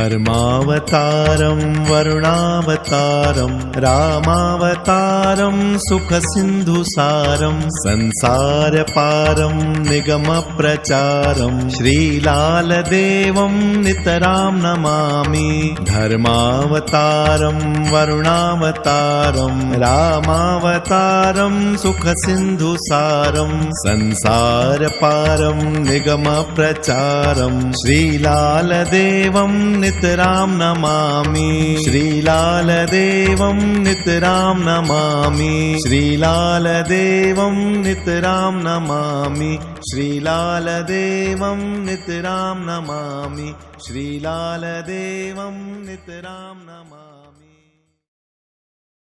धर्मावतारं वरुणावतारं रामावतारं सुखसिन्धुसारं संसारपारं निगमप्रचारं श्रीलालदेवं नितरां नमामि। धर्मावतारं वरुणावतारं रामावतारं सुखसिन्धुसारं संसारपारं निगमप्रचारं श्रीलालदेवं नितरां नमामि। श्रीलालदेवं नितरां नमामि। श्रीलालदेवं नितरां नमामि। श्रीलालदेवं नितरां नमामि। श्रीलालदेवं नितरां नमामि।